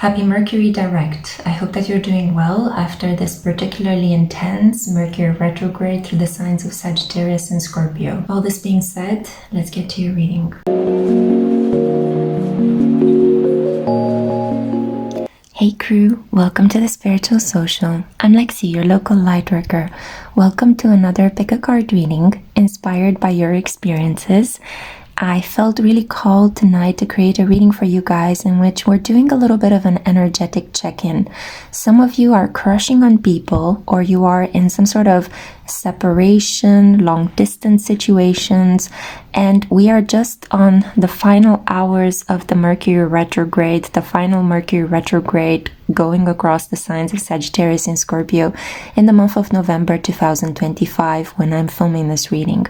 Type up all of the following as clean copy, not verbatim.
Happy Mercury direct. I hope that you're doing well after this particularly intense Mercury retrograde through the signs of Sagittarius and Scorpio. All this being said, let's get to your reading. Hey crew, welcome to the Spiritual Social. I'm Lexi, your local lightworker. Welcome to another pick a card reading inspired by your experiences. I felt really called tonight to create a reading for you guys in which we're doing a little bit of an energetic check-in. Some of you are crushing on people, or you are in some sort of separation, long distance situations, and we are just on the final hours of the Mercury retrograde, the final Mercury retrograde going across the signs of Sagittarius and Scorpio in the month of November 2025 when I'm filming this reading.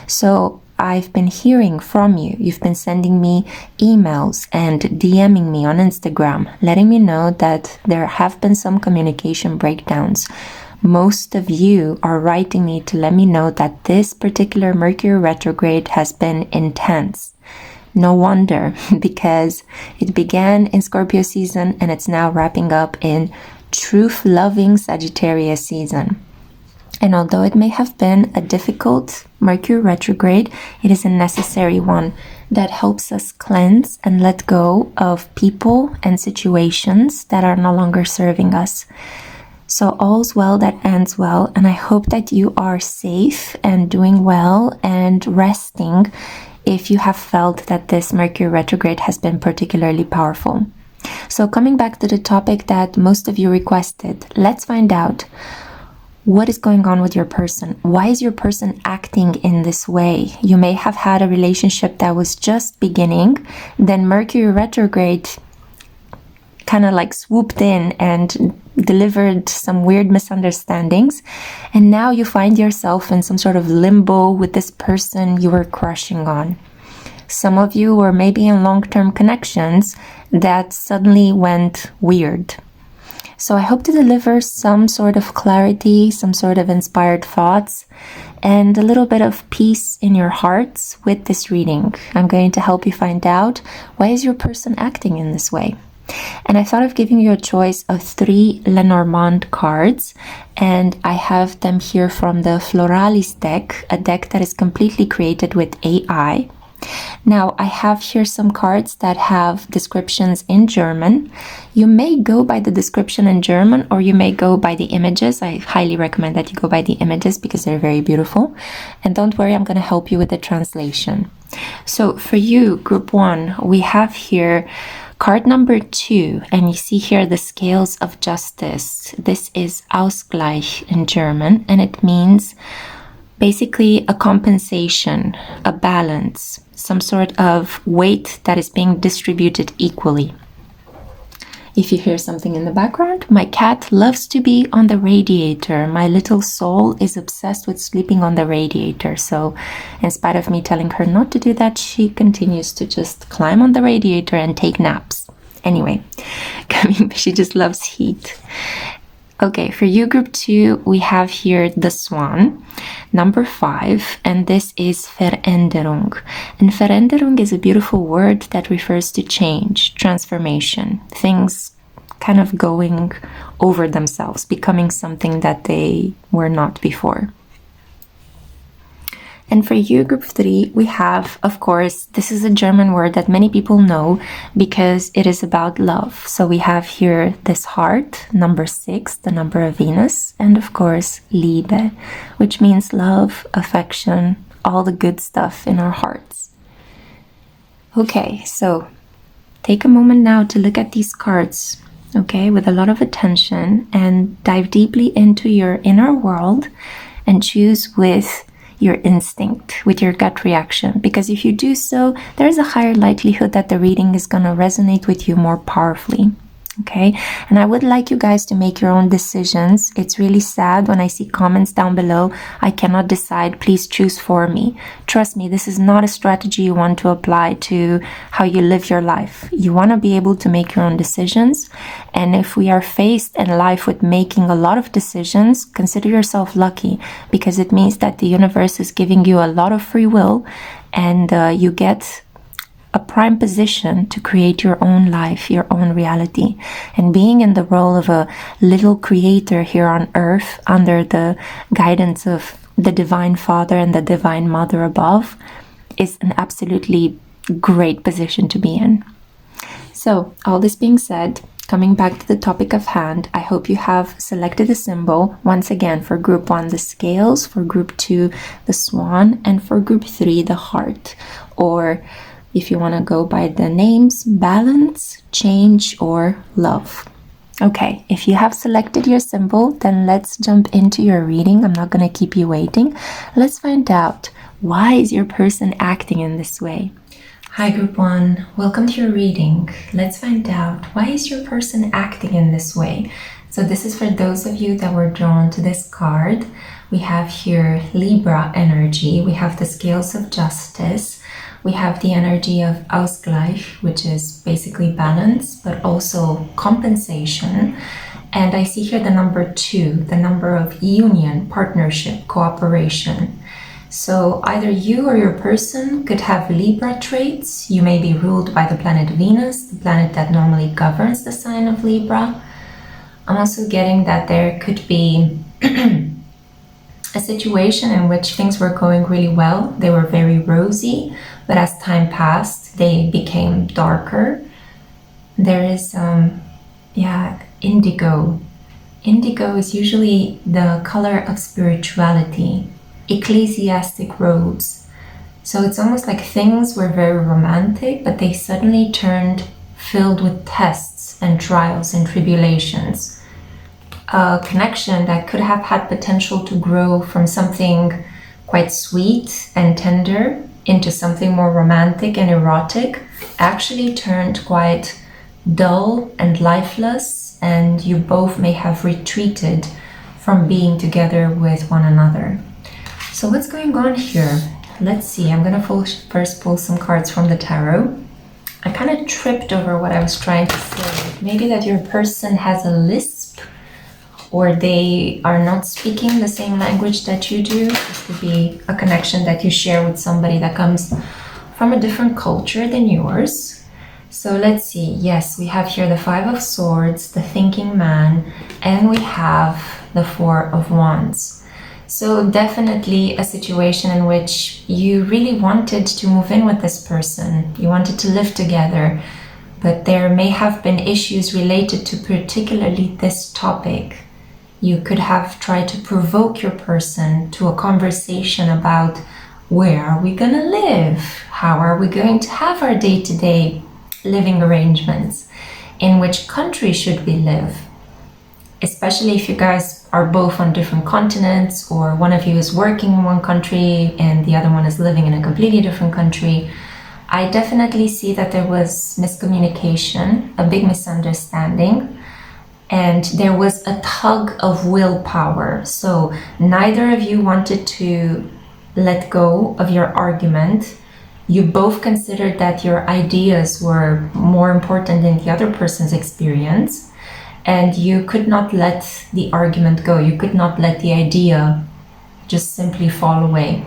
So I've been hearing from you. You've been sending me emails and DMing me on Instagram, letting me know that there have been some communication breakdowns. Most of you are writing me to let me know that this particular Mercury retrograde has been intense. No wonder, because it began in Scorpio season and it's now wrapping up in truth-loving Sagittarius season. And although it may have been a difficult Mercury retrograde, it is a necessary one that helps us cleanse and let go of people and situations that are no longer serving us. So all's well that ends well, and I hope that you are safe and doing well and resting if you have felt that this Mercury retrograde has been particularly powerful. So coming back to the topic that most of you requested, let's find out what is going on with your person. Why is your person acting in this way? You may have had a relationship that was just beginning, then Mercury retrograde kind of like swooped in and delivered some weird misunderstandings, and now you find yourself in some sort of limbo with this person you were crushing on. Some of you were maybe in long-term connections that suddenly went weird. So I hope to deliver some sort of clarity, some sort of inspired thoughts, and a little bit of peace in your hearts with this reading. I'm going to help you find out, why is your person acting in this way? And I thought of giving you a choice of 3 Lenormand cards, and I have them here from the Floralis deck, a deck that is completely created with AI. Now, I have here some cards that have descriptions in German. You may go by the description in German, or you may go by the images. I highly recommend that you go by the images because they're very beautiful. And don't worry, I'm going to help you with the translation. So for you, group 1, we have here card number 2, and you see here the scales of justice. This is Ausgleich in German, and it means basically a compensation, a balance, some sort of weight that is being distributed equally. If you hear something in the background, my cat loves to be on the radiator. My little soul is obsessed with sleeping on the radiator. So in spite of me telling her not to do that, she continues to just climb on the radiator and take naps. Anyway, she just loves heat. Okay, for you, group 2, we have here the Swan, number 5, and this is Veränderung. And Veränderung is a beautiful word that refers to change, transformation, things kind of going over themselves, becoming something that they were not before. And for you, group 3, we have, of course, this is a German word that many people know because it is about love. So we have here this heart, number 6, the number of Venus, and of course, Liebe, which means love, affection, all the good stuff in our hearts. Okay, so take a moment now to look at these cards, okay, with a lot of attention, and dive deeply into your inner world and choose with your instinct, with your gut reaction, because if you do so, there's a higher likelihood that the reading is going to resonate with you more powerfully. Okay, and I would like you guys to make your own decisions. It's really sad when I see comments down below, I cannot decide, please choose for me. Trust me, this is not a strategy you want to apply to how you live your life. You want to be able to make your own decisions, and if we are faced in life with making a lot of decisions, consider yourself lucky, because it means that the universe is giving you a lot of free will, and you get a prime position to create your own life, your own reality. And being in the role of a little creator here on earth under the guidance of the Divine Father and the Divine Mother above is an absolutely great position to be in. So, all this being said, coming back to the topic of hand, I hope you have selected a symbol, once again, for group 1, the scales, for group 2, the swan, and for group 3, the heart. Or, if you want to go by the names, balance, change, or love. Okay, if you have selected your symbol, then let's jump into your reading. I'm not going to keep you waiting. Let's find out, why is your person acting in this way? Hi group 1, welcome to your reading. Let's find out, why is your person acting in this way? So this is for those of you that were drawn to this card. We have here Libra energy, we have the scales of justice, we have the energy of Ausgleich, which is basically balance, but also compensation. And I see here the number 2, the number of union, partnership, cooperation. So either you or your person could have Libra traits. You may be ruled by the planet Venus, the planet that normally governs the sign of Libra. I'm also getting that there could be a situation in which things were going really well. They were very rosy, but as time passed, they became darker. There is, indigo. Indigo is usually the color of spirituality, ecclesiastic robes. So it's almost like things were very romantic, but they suddenly turned filled with tests and trials and tribulations. A connection that could have had potential to grow from something quite sweet and tender into something more romantic and erotic actually turned quite dull and lifeless, and you both may have retreated from being together with one another. So what's going on here? Let's see. I'm going to first pull some cards from the tarot. I kind of tripped over what I was trying to say. Maybe that your person has a lisp, or they are not speaking the same language that you do. This could be a connection that you share with somebody that comes from a different culture than yours. So let's see. Yes, we have here the 5 of Swords, the thinking man, and we have the 4 of Wands. So definitely a situation in which you really wanted to move in with this person. You wanted to live together, but there may have been issues related to particularly this topic. You could have tried to provoke your person to a conversation about, where are we gonna live? How are we going to have our day-to-day living arrangements? In which country should we live? Especially if you guys are both on different continents, or one of you is working in one country and the other one is living in a completely different country. I definitely see that there was miscommunication, a big misunderstanding, and there was a tug of willpower. So neither of you wanted to let go of your argument. You both considered that your ideas were more important than the other person's experience, and you could not let the argument go. You could not let the idea just simply fall away.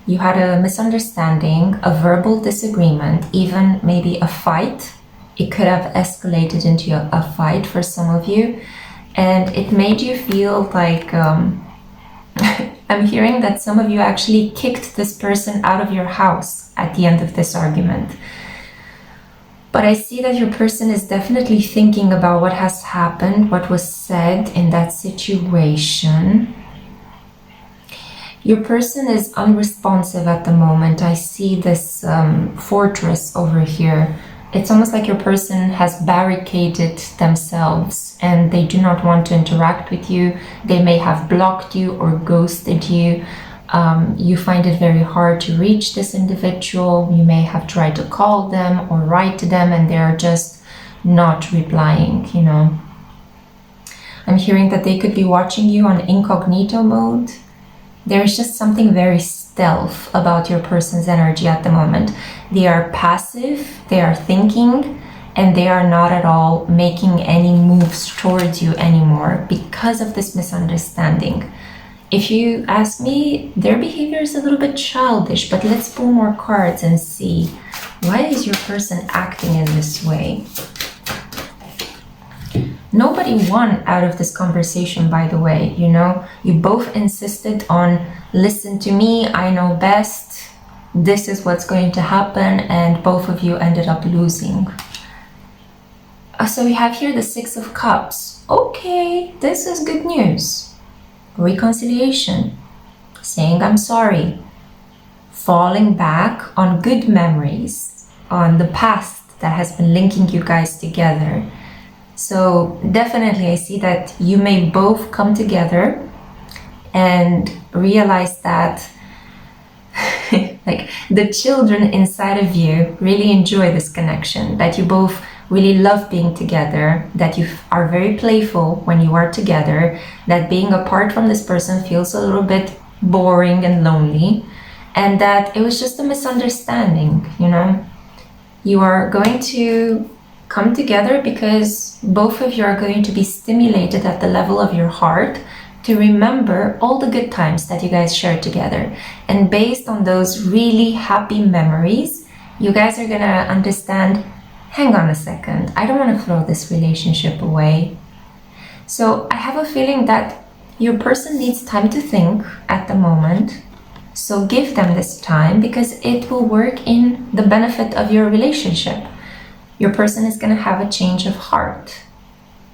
You had a misunderstanding, a verbal disagreement, even maybe a fight. It could have escalated into a fight for some of you, and it made you feel like I'm hearing that some of you actually kicked this person out of your house at the end of this argument. But I see that your person is definitely thinking about what has happened, what was said in that situation. Your person is unresponsive at the moment. I see this fortress over here. It's almost like your person has barricaded themselves and they do not want to interact with you. They may have blocked you or ghosted you. You find it very hard to reach this individual. You may have tried to call them or write to them and they're just not replying, you know. I'm hearing that they could be watching you on incognito mode. There's just something very stealth about your person's energy at the moment. They are passive, they are thinking, and they are not at all making any moves towards you anymore because of this misunderstanding. If you ask me, their behavior is a little bit childish, but let's pull more cards and see Why is your person acting in this way? Nobody won out of this conversation, by the way. You know, you both insisted on, listen to me, I know best, this is what's going to happen, and both of you ended up losing. So we have here the Six of Cups. Okay, this is good news. Reconciliation, saying I'm sorry, falling back on good memories, on the past that has been linking you guys together. So definitely I see that you may both come together and realize that like the children inside of you really enjoy this connection, that you both really love being together, that you are very playful when you are together, that being apart from this person feels a little bit boring and lonely, and that it was just a misunderstanding, you know. You are going to come together because both of you are going to be stimulated at the level of your heart to remember all the good times that you guys shared together. And based on those really happy memories, you guys are gonna understand, hang on a second, I don't want to throw this relationship away. So I have a feeling that your person needs time to think at the moment. So give them this time because it will work in the benefit of your relationship. Your person is going to have a change of heart.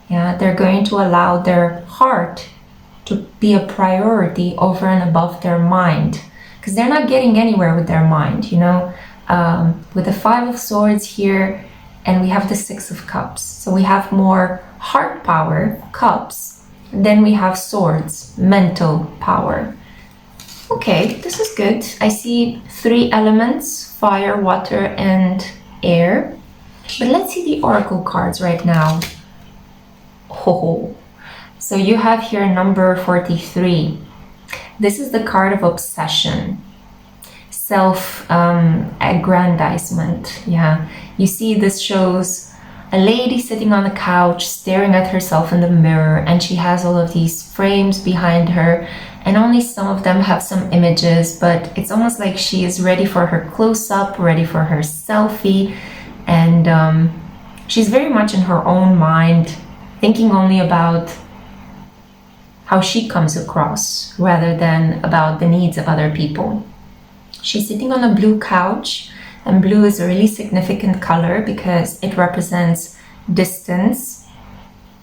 Yeah, they're going to allow their heart to be a priority over and above their mind, because they're not getting anywhere with their mind, you know. With the Five of Swords here, and we have the Six of Cups. So we have more heart power, cups, then we have swords, mental power. Okay, this is good. I see three elements, fire, water, and air. But let's see the oracle cards right now. Oh, so you have here number 43. This is the card of obsession, self-aggrandizement. Yeah, you see this shows a lady sitting on the couch staring at herself in the mirror, and she has all of these frames behind her, and only some of them have some images, but it's almost like she is ready for her close-up, ready for her selfie. And she's very much in her own mind, thinking only about how she comes across rather than about the needs of other people. She's sitting on a blue couch, and blue is a really significant color because it represents distance,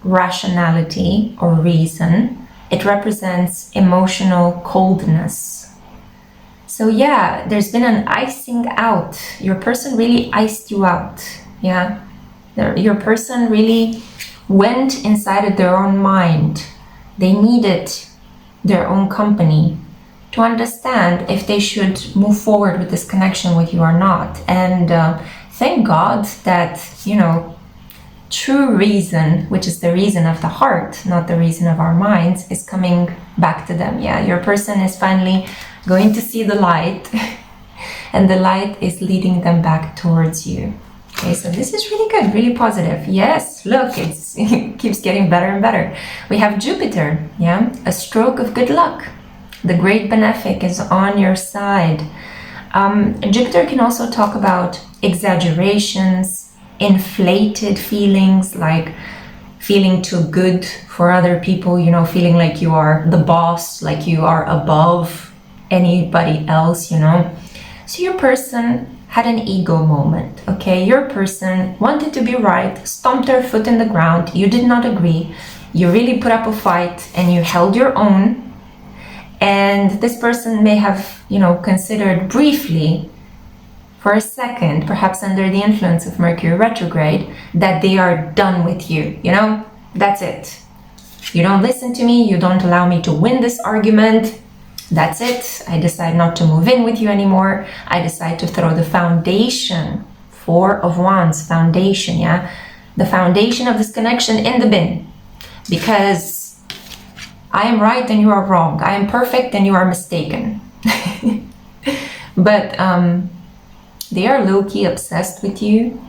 rationality or reason. It represents emotional coldness. So yeah, there's been an icing out. Your person really iced you out. Yeah, your person really went inside of their own mind. They needed their own company to understand if they should move forward with this connection with you or not. And thank God that, you know, true reason, which is the reason of the heart, not the reason of our minds, is coming back to them. Yeah, your person is finally going to see the light and the light is leading them back towards you. Okay, so this is really good, really positive. Yes, look, it keeps getting better and better. We have Jupiter, yeah, a stroke of good luck. The great benefic is on your side. Jupiter can also talk about exaggerations, inflated feelings, like feeling too good for other people, you know, feeling like you are the boss, like you are above anybody else, you know. So your person had an ego moment, okay? Your person wanted to be right, stomped their foot in the ground, you did not agree, you really put up a fight and you held your own. And this person may have, you know, considered briefly, for a second, perhaps under the influence of Mercury retrograde, that they are done with you, you know? That's it. You don't listen to me, you don't allow me to win this argument. That's it. I decide not to move in with you anymore. I decide to throw the foundation, Four of Wands, foundation, yeah? The foundation of this connection in the bin. Because I am right and you are wrong. I am perfect and you are mistaken. But they are low-key obsessed with you.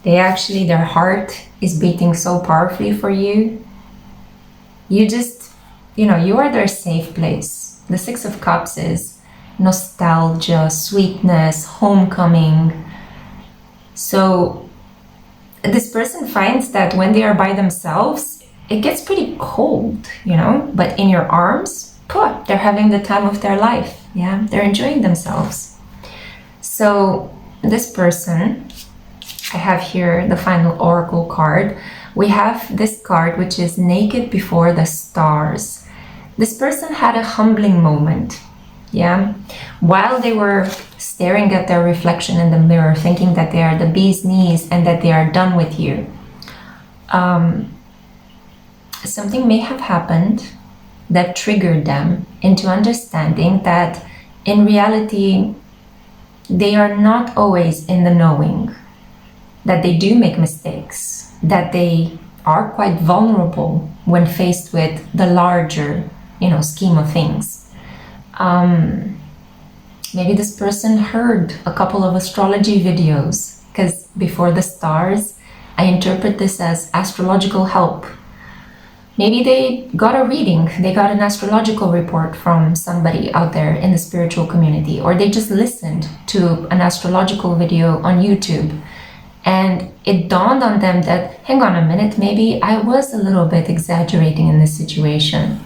They actually, their heart is beating so powerfully for you. You just, you know, you are their safe place. The Six of Cups is nostalgia, sweetness, homecoming. So this person finds that when they are by themselves, it gets pretty cold, you know, but in your arms, they're having the time of their life. Yeah, they're enjoying themselves. So this person, I have here the final oracle card. We have this card, which is Naked Before the Stars. This person had a humbling moment. Yeah, while they were staring at their reflection in the mirror, thinking that they are the bee's knees and that they are done with you, something may have happened that triggered them into understanding that in reality they are not always in the knowing, that they do make mistakes, that they are quite vulnerable when faced with the larger, scheme of things. Maybe this person heard a couple of astrology videos, because before the stars, I interpret this as astrological help. Maybe they got a reading, they got an astrological report from somebody out there in the spiritual community, or they just listened to an astrological video on YouTube, and it dawned on them that, hang on a minute, maybe I was a little bit exaggerating in this situation.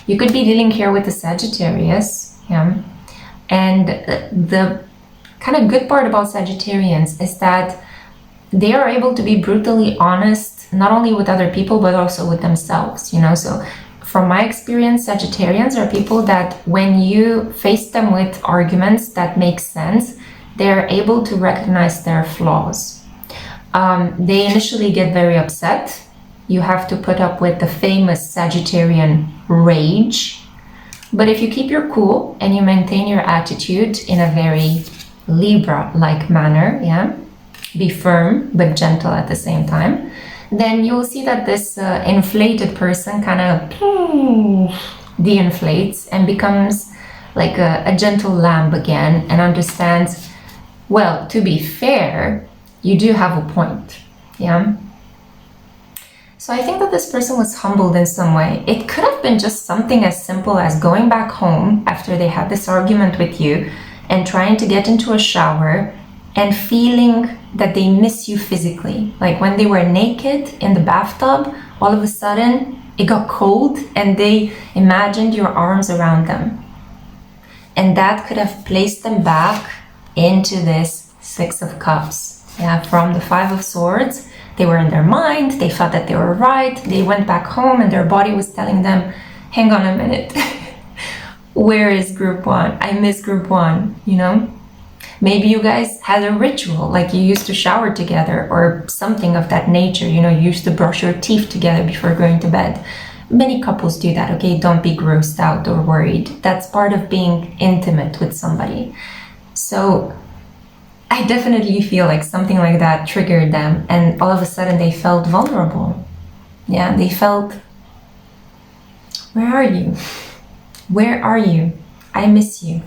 You could be dealing here with the Sagittarius, yeah? And the kind of good part about Sagittarians is that they are able to be brutally honest, not only with other people, but also with themselves, So from my experience, Sagittarians are people that when you face them with arguments that make sense, they're able to recognize their flaws. They initially get very upset. You have to put up with the famous Sagittarian rage. But if you keep your cool and you maintain your attitude in a very Libra-like manner, yeah, be firm but gentle at the same time, then you'll see that this inflated person kind of de-inflates and becomes like a gentle lamb again, and understands, well, to be fair, you do have a point, yeah? So I think that this person was humbled in some way. It could have been just something as simple as going back home after they had this argument with you and trying to get into a shower and feeling that they miss you physically. Like when they were naked in the bathtub, all of a sudden it got cold and they imagined your arms around them. And that could have placed them back into this Six of Cups. Yeah, from the Five of Swords. They were in their mind, they thought that they were right, they went back home and their body was telling them, hang on a minute, where is group one? I miss group one, Maybe you guys had a ritual, like you used to shower together or something of that nature, you used to brush your teeth together before going to bed. Many couples do that, okay? Don't be grossed out or worried. That's part of being intimate with somebody. So I definitely feel like something like that triggered them, and all of a sudden they felt vulnerable. Yeah, they felt, where are you? Where are you? I miss you.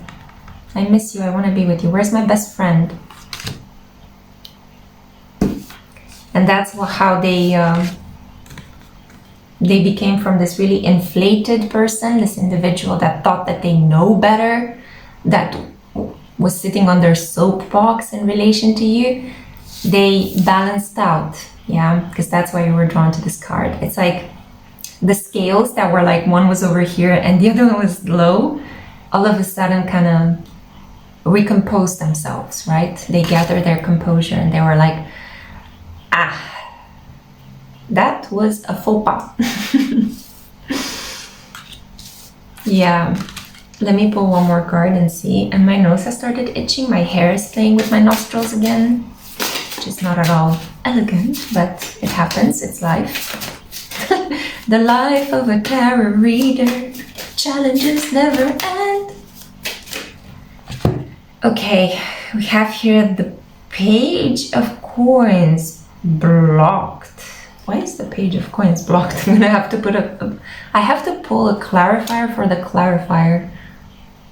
I miss you. I want to be with you. Where's my best friend? And that's how they became from this really inflated person, this individual that thought that they know better, that was sitting on their soapbox in relation to you. They balanced out, yeah, because that's why you were drawn to this card. It's like the scales that were like one was over here and the other one was low, all of a sudden kind of recomposed themselves, right? They gathered their composure and they were like, that was a faux pas. Yeah. Let me pull one more card and see. And my nose has started itching. My hair is playing with my nostrils again, which is not at all elegant, but it happens. It's life. The life of a tarot reader. Challenges never end. Okay, we have here the Page of Coins blocked. Why is the Page of Coins blocked? I'm gonna have to I have to pull a clarifier for the clarifier.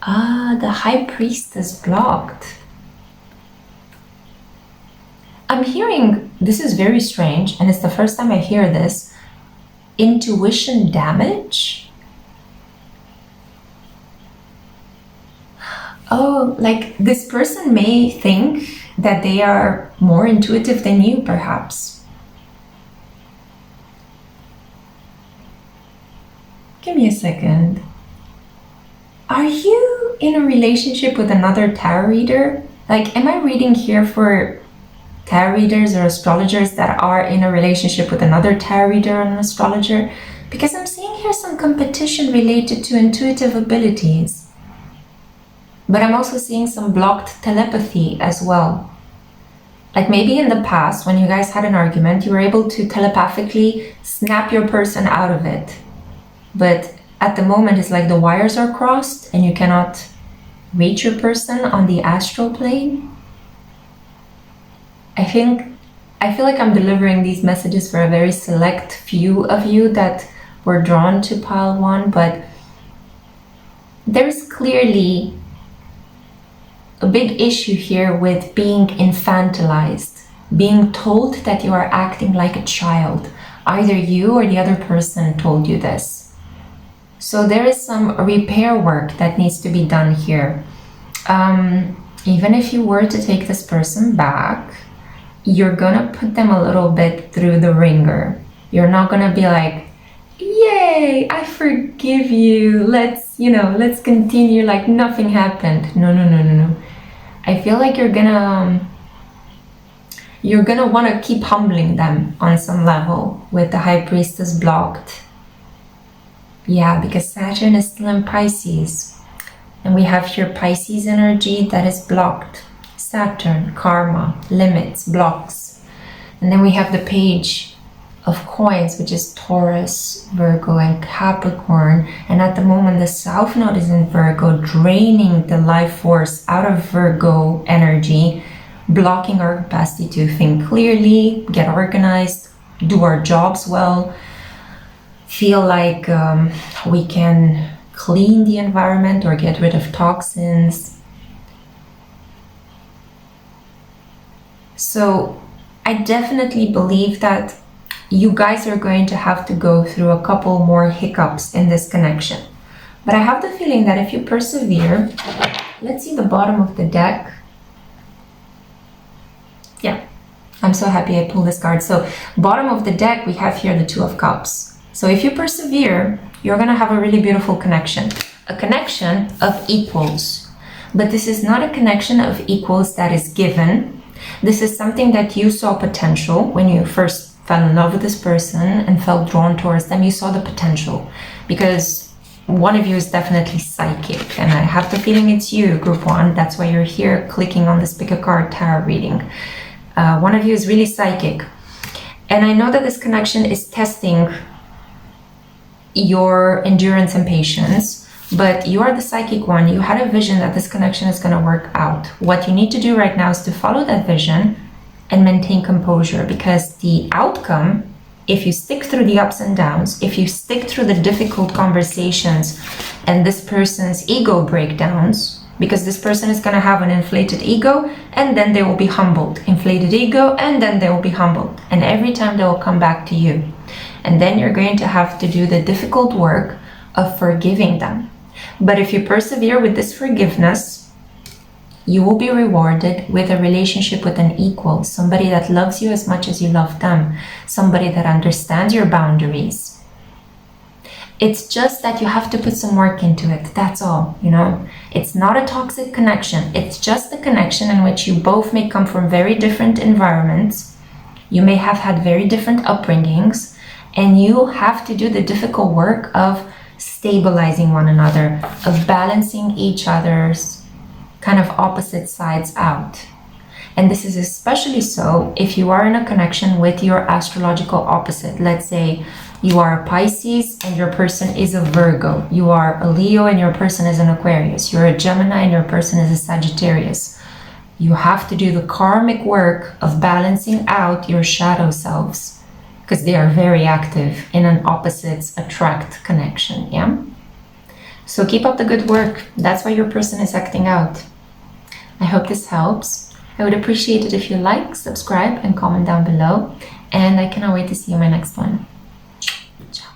The High Priestess blocked. I'm hearing, this is very strange, and it's the first time I hear this, intuition damage? Oh, like this person may think that they are more intuitive than you, perhaps. Give me a second. Are you in a relationship with another tarot reader? Like, am I reading here for tarot readers or astrologers that are in a relationship with another tarot reader or an astrologer? Because I'm seeing here some competition related to intuitive abilities. But I'm also seeing some blocked telepathy as well. Like maybe in the past, when you guys had an argument, you were able to telepathically snap your person out of it. But at the moment, it's like the wires are crossed and you cannot reach your person on the astral plane. I feel like I'm delivering these messages for a very select few of you that were drawn to pile 1, but there's clearly a big issue here with being infantilized, being told that you are acting like a child. Either you or the other person told you this. So there is some repair work that needs to be done here. Even if you were to take this person back, you're gonna put them a little bit through the ringer. You're not gonna be like, yay, I forgive you, let's continue like nothing happened. No. I feel like you're gonna want to keep humbling them on some level with the High Priestess blocked. Yeah, because Saturn is still in Pisces. And we have here Pisces energy that is blocked. Saturn, karma, limits, blocks. And then we have the Page of Coins, which is Taurus, Virgo, and Capricorn. And at the moment, the South Node is in Virgo, draining the life force out of Virgo energy, blocking our capacity to think clearly, get organized, do our jobs well, feel like we can clean the environment or get rid of toxins. So I definitely believe that you guys are going to have to go through a couple more hiccups in this connection. But I have the feeling that if you persevere, let's see the bottom of the deck. Yeah, I'm so happy I pulled this card. So bottom of the deck, we have here the Two of Cups. So if you persevere, you're going to have a really beautiful connection. A connection of equals. But this is not a connection of equals that is given. This is something that you saw potential when you first fell in love with this person and felt drawn towards them. You saw the potential because one of you is definitely psychic, and I have the feeling it's you, group 1. That's why you're here clicking on this pick a card tarot reading. One of you is really psychic, and I know that this connection is testing your endurance and patience, but you are the psychic one. You had a vision that this connection is going to work out. What you need to do right now is to follow that vision and maintain composure, because the outcome, if you stick through the ups and downs, if you stick through the difficult conversations and this person's ego breakdowns, because this person is going to have an inflated ego and then they will be humbled, inflated ego, and then they will be humbled, and every time they will come back to you, and then you're going to have to do the difficult work of forgiving them. But if you persevere with this forgiveness, you will be rewarded with a relationship with an equal, somebody that loves you as much as you love them, somebody that understands your boundaries. It's just that you have to put some work into it, that's all, It's not a toxic connection, it's just a connection in which you both may come from very different environments, you may have had very different upbringings, and you have to do the difficult work of stabilizing one another, of balancing each other's kind of opposite sides out. And this is especially so if you are in a connection with your astrological opposite. Let's say you are a Pisces and your person is a Virgo. You are a Leo and your person is an Aquarius. You're a Gemini and your person is a Sagittarius. You have to do the karmic work of balancing out your shadow selves, because they are very active in an opposites attract connection, yeah? So keep up the good work. That's why your person is acting out. I hope this helps. I would appreciate it if you like, subscribe, and comment down below. And I cannot wait to see you in my next one. Ciao.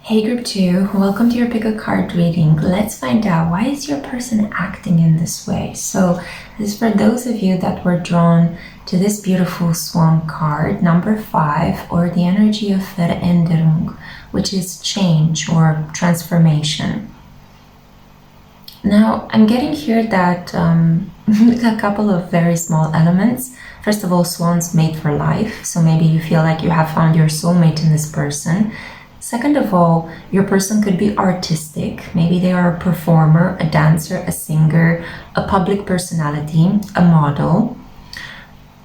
Hey group 2, welcome to your pick a card reading. Let's find out, why is your person acting in this way? So this is for those of you that were drawn to this beautiful swan card, number 5, or the energy of Veränderung, which is change or transformation. Now I'm getting here that a couple of very small elements. First of all, swans mate for life, so maybe you feel like you have found your soulmate in this person. Second of all, your person could be artistic. Maybe they are a performer, a dancer, a singer, a public personality, a model.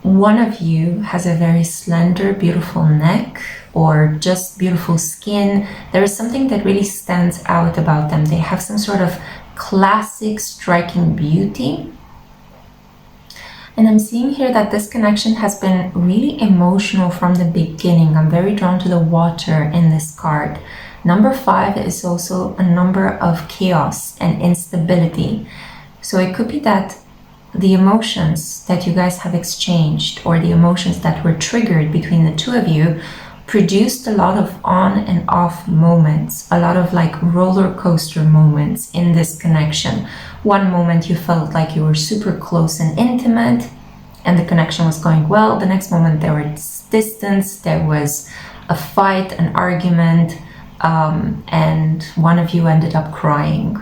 One of you has a very slender, beautiful neck or just beautiful skin. There is something that really stands out about them. They have some sort of classic, striking beauty. And I'm seeing here that this connection has been really emotional from the beginning. I'm very drawn to the water in this card. Number 5 is also a number of chaos and instability. So it could be that the emotions that you guys have exchanged, or the emotions that were triggered between the two of you, produced a lot of on and off moments, a lot of like roller coaster moments in this connection. One moment you felt like you were super close and intimate and the connection was going well. The next moment there was distance, there was a fight, an argument, and one of you ended up crying.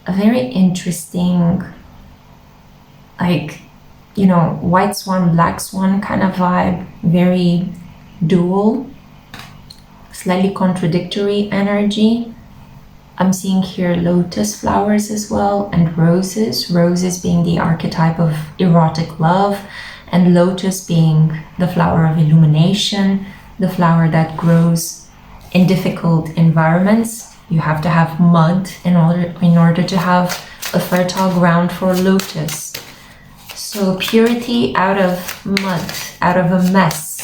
A very interesting, like, you know, white swan, black swan kind of vibe, very dual, slightly contradictory energy. I'm seeing here lotus flowers as well, and roses. Roses being the archetype of erotic love, and lotus being the flower of illumination, the flower that grows in difficult environments. You have to have mud in order to have a fertile ground for lotus. So purity out of mud, out of a mess.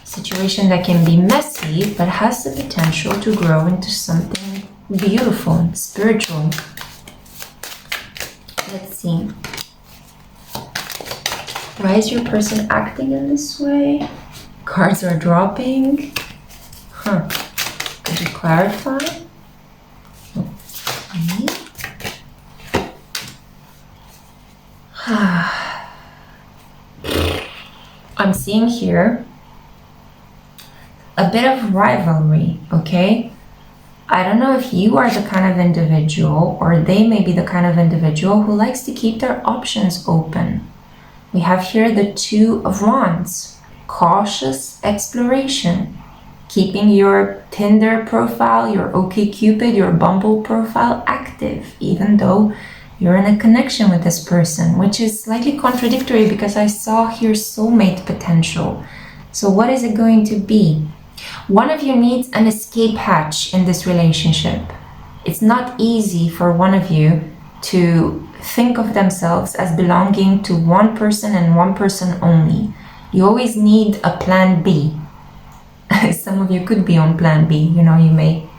Situation that can be messy, but has the potential to grow into something beautiful and spiritual. Let's see. Why is your person acting in this way? Cards are dropping. Could you clarify? I'm seeing here a bit of rivalry, okay? I don't know if you are the kind of individual, or they may be the kind of individual who likes to keep their options open. We have here the 2 of Wands, cautious exploration, keeping your Tinder profile, your OkCupid, your Bumble profile active, even though you're in a connection with this person, which is slightly contradictory because I saw here soulmate potential. So what is it going to be? One of you needs an escape hatch in this relationship. It's not easy for one of you to think of themselves as belonging to one person and one person only. You always need a plan B. Some of you could be on plan B. You know, you may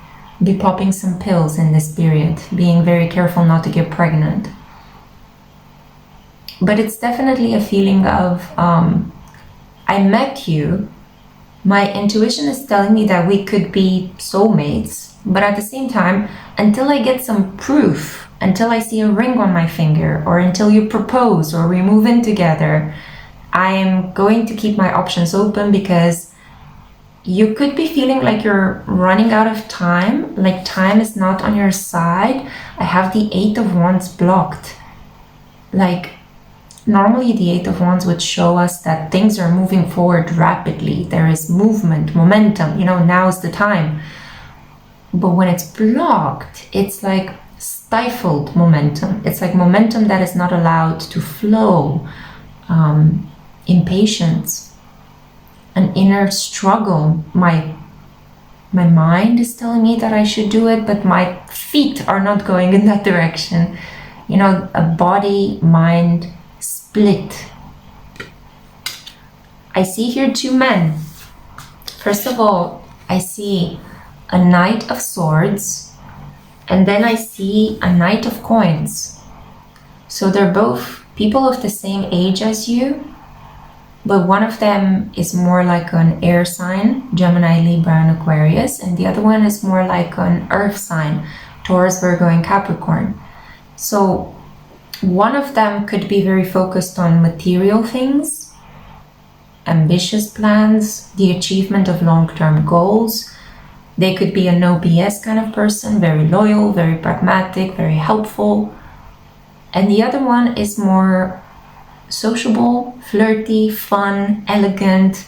be popping some pills in this period, being very careful not to get pregnant. But it's definitely a feeling of, I met you. My intuition is telling me that we could be soulmates, but at the same time, until I get some proof, until I see a ring on my finger, or until you propose or we move in together, I am going to keep my options open, because you could be feeling like you're running out of time, like time is not on your side. I have the 8 of Wands blocked. Like, normally the 8 of Wands would show us that things are moving forward rapidly. There is movement, momentum, you know, now's the time. But when it's blocked, it's like stifled momentum. It's like momentum that is not allowed to flow. Impatience, an inner struggle. My mind is telling me that I should do it, but my feet are not going in that direction. You know, a body-mind split. I see here 2 men. First of all, I see a Knight of Swords, and then I see a Knight of Coins. So they're both people of the same age as you, but one of them is more like an air sign, Gemini, Libra, and Aquarius, and the other one is more like an earth sign, Taurus, Virgo, and Capricorn. So one of them could be very focused on material things, ambitious plans, the achievement of long-term goals. They could be a no BS kind of person, very loyal, very pragmatic, very helpful. And the other one is more sociable, flirty, fun, elegant,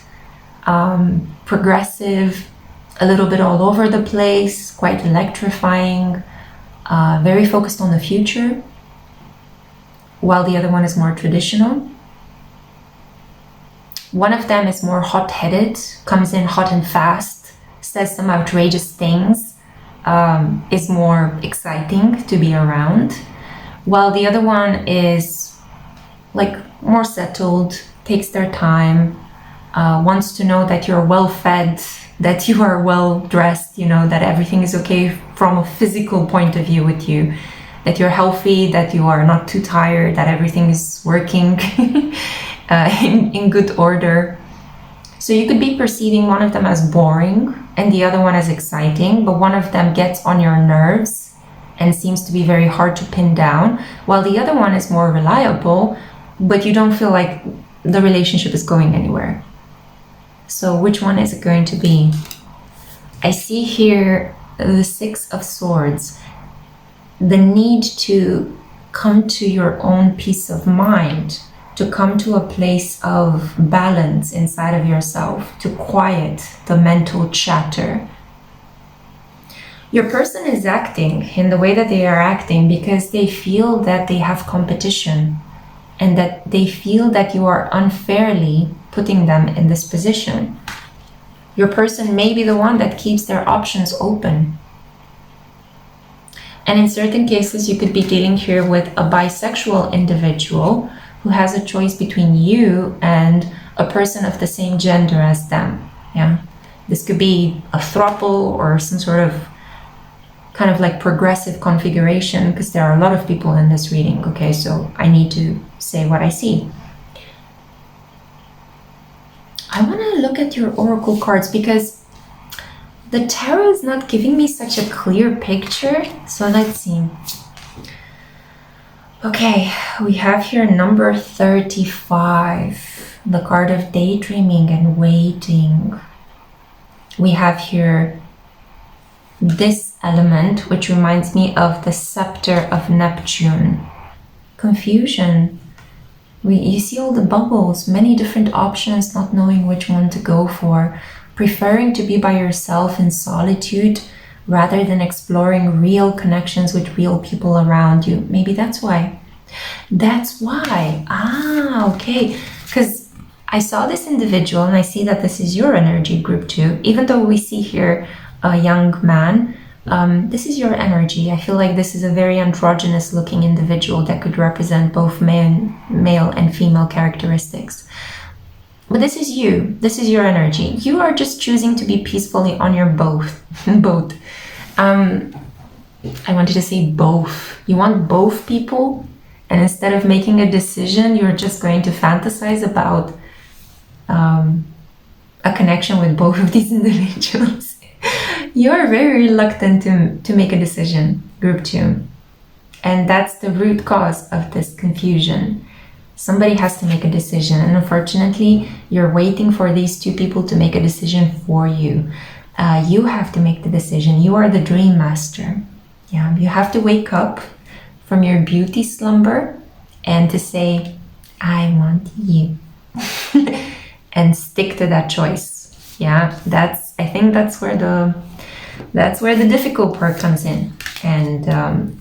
progressive, a little bit all over the place, quite electrifying, very focused on the future, while the other one is more traditional. One of them is more hot-headed, comes in hot and fast, says some outrageous things, is more exciting to be around, while the other one is like more settled, takes their time, wants to know that you're well fed, that you are well dressed, you know, that everything is okay from a physical point of view with you, that you're healthy, that you are not too tired, that everything is working in good order. So you could be perceiving one of them as boring and the other one as exciting, but one of them gets on your nerves and seems to be very hard to pin down, while the other one is more reliable, but you don't feel like the relationship is going anywhere. So which one is it going to be? I see here the Six of Swords, the need to come to your own peace of mind, to come to a place of balance inside of yourself, to quiet the mental chatter. Your person is acting in the way that they are acting because they feel that they have competition and that they feel that you are unfairly putting them in this position. Your person may be the one that keeps their options open. And in certain cases, you could be dealing here with a bisexual individual who has a choice between you and a person of the same gender as them. Yeah, this could be a throuple or some sort of kind of like progressive configuration, because there are a lot of people in this reading. Okay, so I need to say what I see. I want to look at your oracle cards because the tarot is not giving me such a clear picture. So let's see. Okay, we have here number 35, the card of daydreaming and waiting. We have here this element, which reminds me of the scepter of Neptune. Confusion. You see all the bubbles, many different options, not knowing which one to go for, preferring to be by yourself in solitude rather than exploring real connections with real people around you. Maybe that's why. That's why. Ah, okay. Because I saw this individual and I see that this is your energy, group 2. Even though we see here a young man, this is your energy. I feel like this is a very androgynous looking individual that could represent both male and female characteristics. But this is you. This is your energy. You are just choosing to be peacefully on your both. I wanted to say both. You want both people, and instead of making a decision, you're just going to fantasize about a connection with both of these individuals. You are very reluctant to make a decision, group 2. And that's the root cause of this confusion. Somebody has to make a decision, and unfortunately, you're waiting for these two people to make a decision for you. You have to make the decision. You are the dream master. Yeah, you have to wake up from your beauty slumber and to say, I want you. And stick to that choice. Yeah, I think that's where the difficult part comes in. And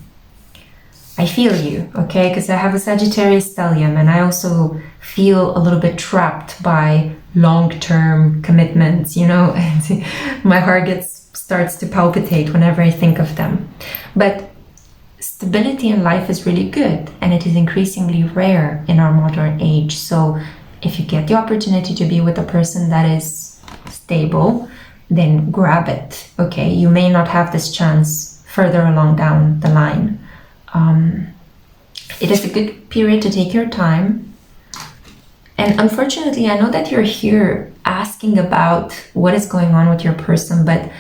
I feel you, okay? Because I have a Sagittarius stellium, and I also feel a little bit trapped by long-term commitments, you know? And my heart starts to palpitate whenever I think of them. But stability in life is really good, and it is increasingly rare in our modern age. So if you get the opportunity to be with a person that is stable, then grab it, okay? You may not have this chance further along down the line. It is a good period to take your time, And unfortunately, I know that you're here asking about what is going on with your person, but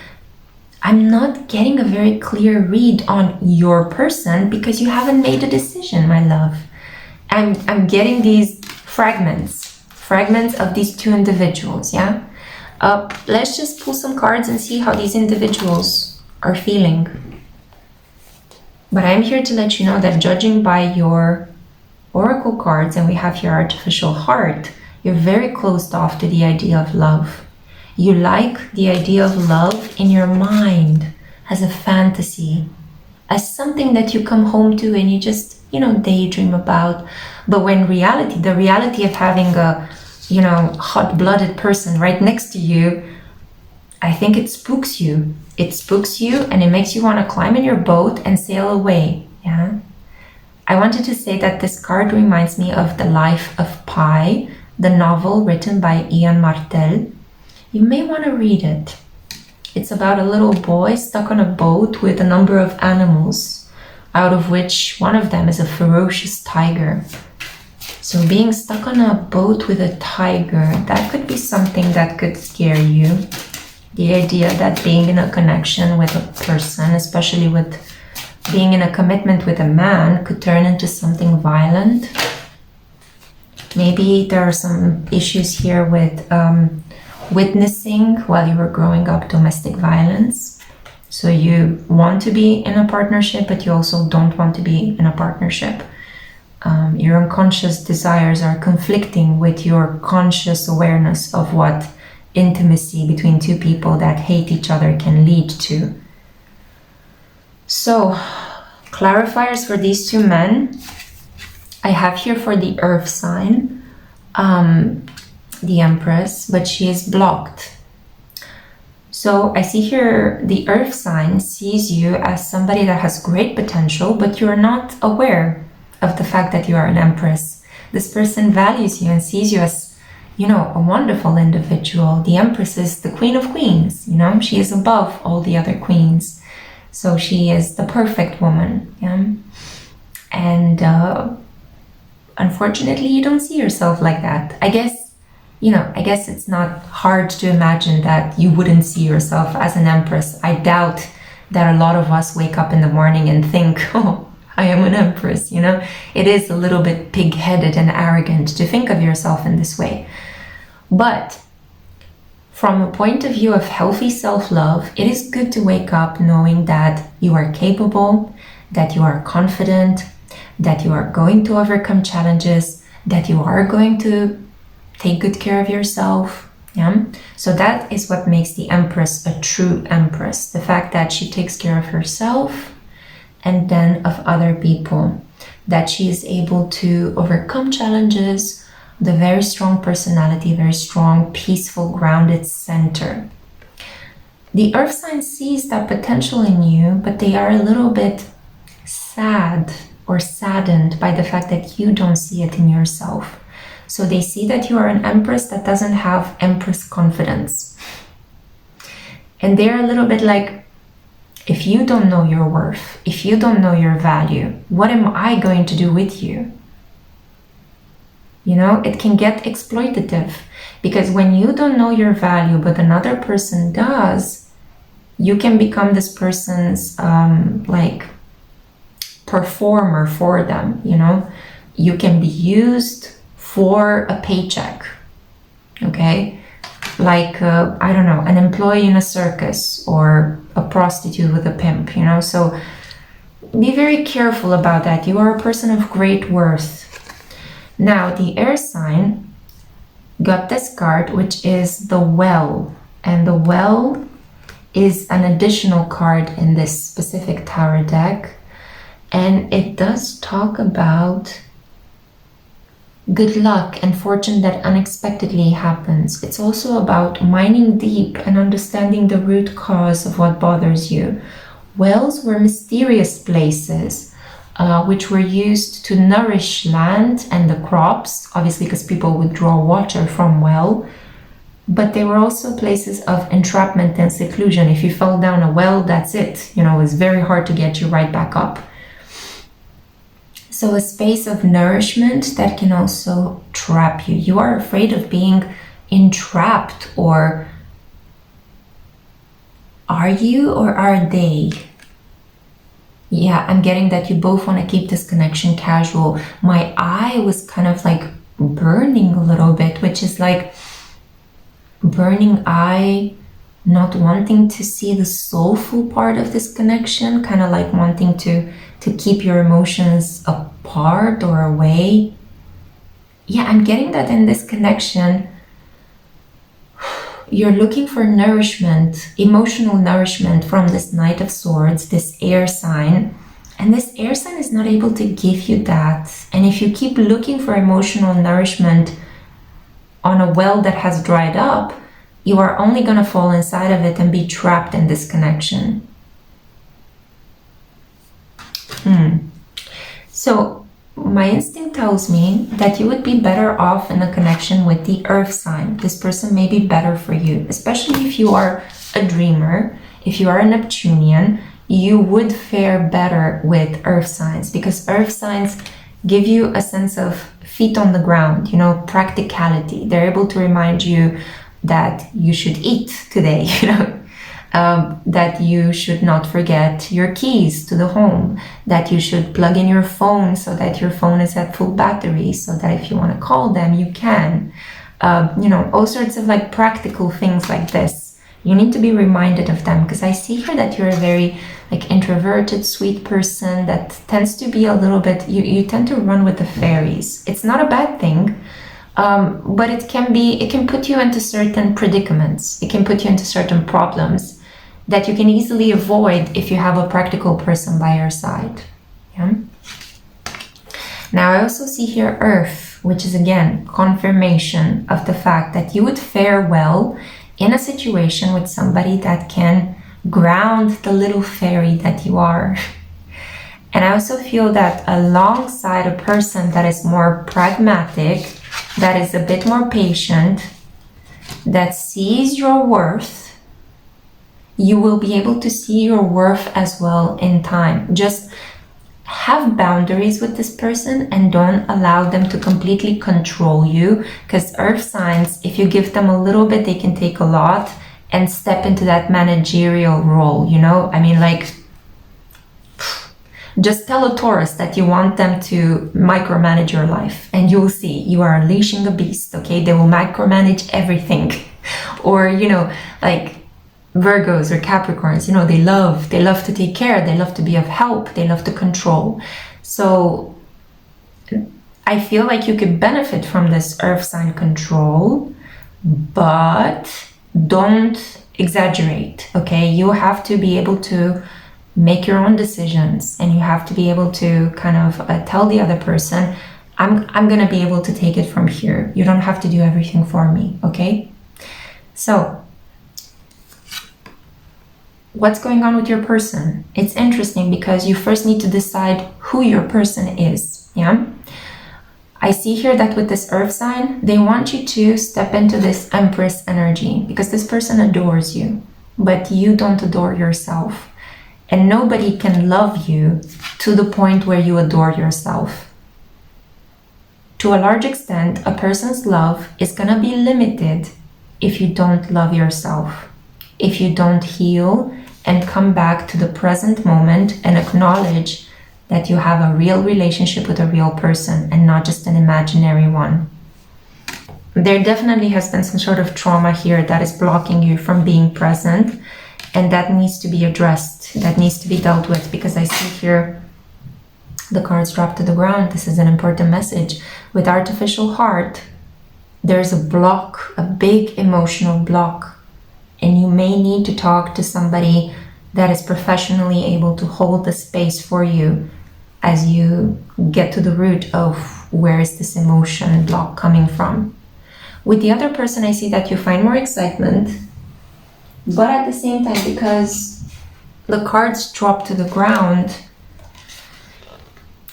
I'm not getting a very clear read on your person because you haven't made a decision, my love. I'm getting these fragments of these two individuals, yeah? Let's just pull some cards and see how these individuals are feeling. But I'm here to let you know that judging by your oracle cards, and we have your artificial heart, you're very closed off to the idea of love. You like the idea of love in your mind as a fantasy, as something that you come home to and you just, daydream about. But when reality, the reality of having a, hot-blooded person right next to you, I think it spooks you. It spooks you and it makes you want to climb in your boat and sail away, yeah? I wanted to say that this card reminds me of The Life of Pi, the novel written by Ian Martel. You may want to read it. It's about a little boy stuck on a boat with a number of animals, out of which one of them is a ferocious tiger. So being stuck on a boat with a tiger, that could be something that could scare you. The idea that being in a connection with a person, especially with being in a commitment with a man, could turn into something violent. Maybe there are some issues here with witnessing while you were growing up domestic violence. So you want to be in a partnership, but you also don't want to be in a partnership. Your unconscious desires are conflicting with your conscious awareness of what intimacy between two people that hate each other can lead to. So, clarifiers for these two men. I have here for the earth sign, the Empress, but she is blocked. So I see here the earth sign sees you as somebody that has great potential, but you're not aware of the fact that you are an Empress. This person values you and sees you as, a wonderful individual. The Empress is the Queen of Queens, she is above all the other queens. So she is the perfect woman, yeah? And unfortunately, you don't see yourself like that. I guess it's not hard to imagine that you wouldn't see yourself as an Empress. I doubt that a lot of us wake up in the morning and think, oh, I am an Empress, It is a little bit pig-headed and arrogant to think of yourself in this way. But from a point of view of healthy self-love, it is good to wake up knowing that you are capable, that you are confident, that you are going to overcome challenges, that you are going to take good care of yourself. Yeah? So that is what makes the Empress a true Empress. The fact that she takes care of herself and then of other people. That she is able to overcome challenges, the very strong personality, very strong, peaceful, grounded center. The earth sign sees that potential in you, but they are a little bit sad or saddened by the fact that you don't see it in yourself. So they see that you are an Empress that doesn't have Empress confidence. And they're a little bit like, if you don't know your worth, if you don't know your value, what am I going to do with you? It can get exploitative, because when you don't know your value, but another person does, you can become this person's performer for them, You can be used for a paycheck, okay? Like, an employee in a circus or a prostitute with a pimp, So be very careful about that. You are a person of great worth. Now, the air sign got this card, which is the Well. And the Well is an additional card in this specific tarot deck. And it does talk about good luck and fortune that unexpectedly happens. It's also about mining deep and understanding the root cause of what bothers you. Wells were mysterious places which were used to nourish land and the crops, obviously because people would draw water from well, but they were also places of entrapment and seclusion. If you fell down a well, that's it. It's very hard to get you right back up. So a space of nourishment that can also trap you. You are afraid of being entrapped, or are you, or are they? Yeah, I'm getting that you both want to keep this connection casual. My eye was kind of like burning a little bit, which is like burning eye, not wanting to see the soulful part of this connection, kind of like wanting to keep your emotions apart or away. Yeah, I'm getting that in this connection, you're looking for nourishment, emotional nourishment from this Knight of Swords, this air sign. And this air sign is not able to give you that. And if you keep looking for emotional nourishment on a well that has dried up, you are only going to fall inside of it and be trapped in this connection. So my instinct tells me that you would be better off in a connection with the earth sign. This person may be better for you, especially if you are a dreamer. If you are a Neptunian, you would fare better with earth signs, because earth signs give you a sense of feet on the ground, you know, practicality. They're able to remind you that you should eat today, you know, that you should not forget your keys to the home, that you should plug in your phone so that your phone is at full battery, so that if you want to call them, you can. You know, all sorts of like practical things like this. You need to be reminded of them, because I see here that you're a very like introverted, sweet person that tends to be a little bit, you tend to run with the fairies. It's not a bad thing. But it can put you into certain predicaments. It can put you into certain problems that you can easily avoid if you have a practical person by your side. Yeah. Now I also see here Earth, which is again confirmation of the fact that you would fare well in a situation with somebody that can ground the little fairy that you are. And I also feel that alongside a person that is more pragmatic, that is a bit more patient, that sees your worth, you will be able to see your worth as well in time. Just have boundaries with this person and don't allow them to completely control you, because earth signs, if you give them a little bit, they can take a lot and step into that managerial role, you know? I mean, like, just tell a Taurus that you want them to micromanage your life and you'll see you are unleashing a beast, okay? They will micromanage everything. Or, you know, like Virgos or Capricorns, you know, they love to take care, they love to be of help, they love to control. So I feel like you could benefit from this earth sign control, but don't exaggerate, okay? You have to be able to make your own decisions, and you have to be able to kind of tell the other person, I'm gonna be able to take it from here. You don't have to do everything for me, okay? So what's going on with your person? It's interesting because you first need to decide who your person is, yeah? I see here that with this earth sign, they want you to step into this Empress energy, because this person adores you, but you don't adore yourself. And nobody can love you to the point where you adore yourself. To a large extent, a person's love is gonna be limited if you don't love yourself, if you don't heal and come back to the present moment and acknowledge that you have a real relationship with a real person and not just an imaginary one. There definitely has been some sort of trauma here that is blocking you from being present, and that needs to be addressed, that needs to be dealt with, because I see here the cards drop to the ground. This is an important message. With artificial heart, there's a block, a big emotional block, and you may need to talk to somebody that is professionally able to hold the space for you as you get to the root of where is this emotion block coming from. With the other person, I see that you find more excitement, but at the same time, because the cards drop to the ground,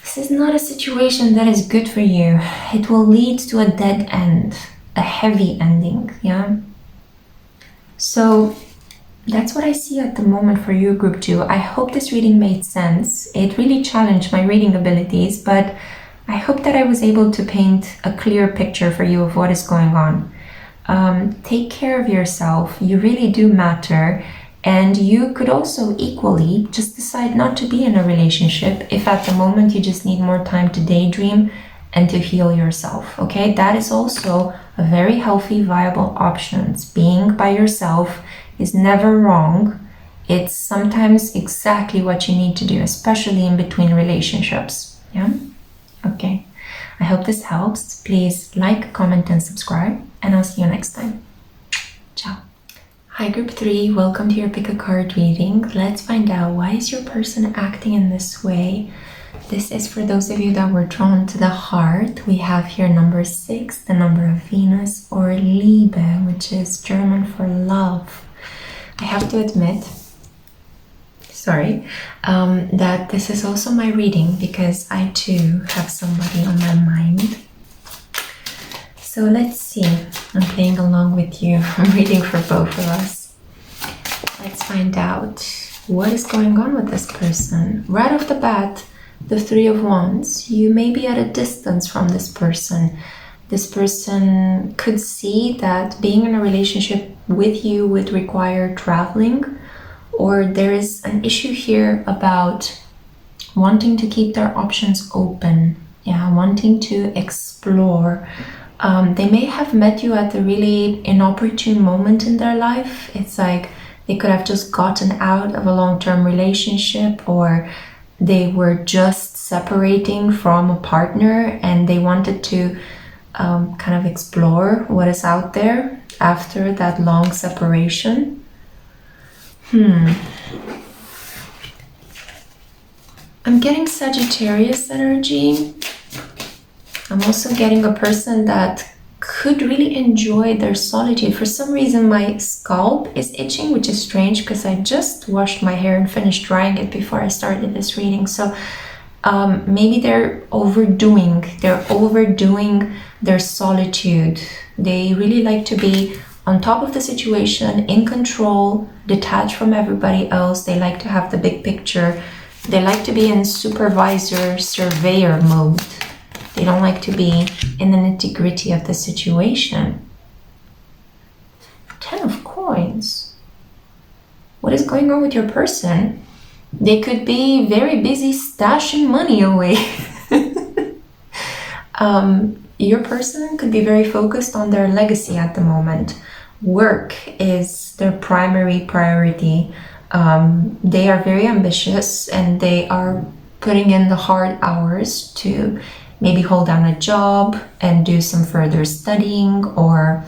this is not a situation that is good for you. It will lead to a dead end, a heavy ending, yeah? So That's what I see at the moment for you, Group 2. I hope this reading made sense. It really challenged my reading abilities, but I hope that I was able to paint a clear picture for you of what is going on. Take care of yourself. You really do matter. And you could also equally just decide not to be in a relationship if at the moment you just need more time to daydream and to heal yourself, okay? That is also a very healthy, viable option. Being by yourself is never wrong. It's sometimes exactly what you need to do, especially in between relationships, yeah? Okay, I hope this helps. Please like, comment, and subscribe, and I'll see you next time. Ciao. Hi Group 3, welcome to your pick a card reading. Let's find out, why is your person acting in this way? This is for those of you that were drawn to the heart. We have here number 6, the number of Venus, or Liebe, which is German for love. I have to admit, that this is also my reading because I too have somebody on my mind. So let's see. I'm playing along with you. I'm reading for both of us. Let's find out what is going on with this person. Right off the bat, the 3 of Wands. You may be at a distance from this person. This person could see that being in a relationship with you would require traveling, or there is an issue here about wanting to keep their options open, wanting to explore. They may have met you at a really inopportune moment in their life. It's like they could have just gotten out of a long-term relationship, or they were just separating from a partner and they wanted to kind of explore what is out there after that long separation. I'm getting Sagittarius energy. I'm also getting a person that could really enjoy their solitude. For some reason, my scalp is itching, which is strange because I just washed my hair and finished drying it before I started this reading. So maybe they're overdoing their solitude. They really like to be on top of the situation, in control, detached from everybody else. They like to have the big picture. They like to be in supervisor, surveyor mode. They don't like to be in the nitty-gritty of the situation. 10 of Coins. What is going on with your person? They could be very busy stashing money away. Your person could be very focused on their legacy at the moment. Work is their primary priority. They are very ambitious and they are putting in the hard hours to maybe hold down a job and do some further studying, or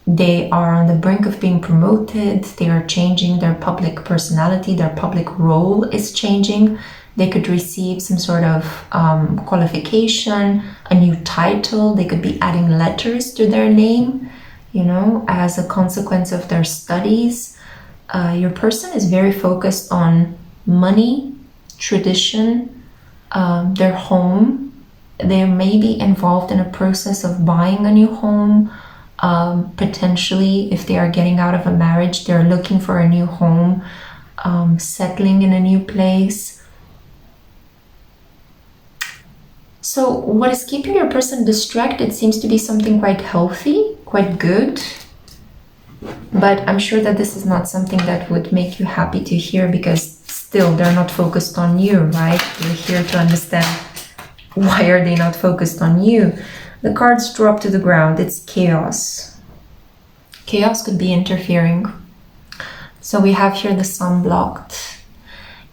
they are on the brink of being promoted. They are changing their public personality. Their public role is changing. They could receive some sort of qualification, a new title. They could be adding letters to their name, as a consequence of their studies. Your person is very focused on money, tradition, their home. They may be involved in a process of buying a new home. Potentially, if they are getting out of a marriage, they're looking for a new home, settling in a new place. So what is keeping your person distracted seems to be something quite healthy, quite good. But I'm sure that this is not something that would make you happy to hear, because still they're not focused on you, right? You're here to understand, why are they not focused on you? The cards drop to the ground. It's chaos. Chaos could be interfering. So we have here the Sun blocked.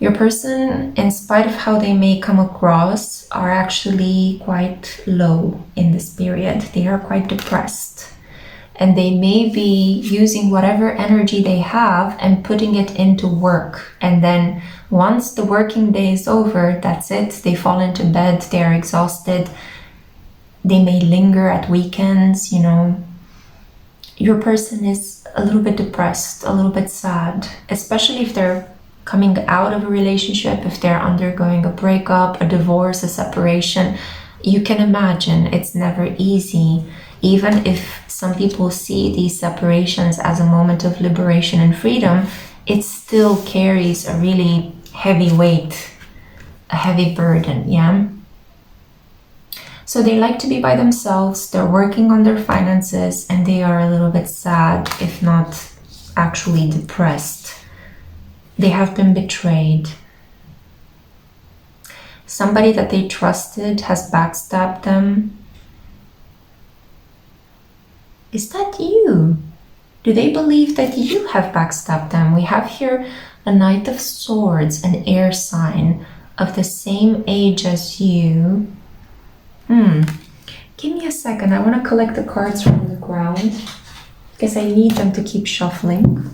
Your person, in spite of how they may come across, are actually quite low in this period. They are quite depressed. And they may be using whatever energy they have and putting it into work. And then once the working day is over, that's it. They fall into bed, they are exhausted. They may linger at weekends, Your person is a little bit depressed, a little bit sad, especially if they're coming out of a relationship, if they're undergoing a breakup, a divorce, a separation. You can imagine it's never easy. even if some people see these separations as a moment of liberation and freedom, it still carries a really heavy weight, a heavy burden, yeah? So they like to be by themselves, they're working on their finances, and they are a little bit sad, if not actually depressed. They have been betrayed. Somebody that they trusted has backstabbed them. Is that you? Do they believe that you have backstabbed them? We have here a Knight of Swords, an air sign of the same age as you. Give me a second. I want to collect the cards from the ground because I need them to keep shuffling.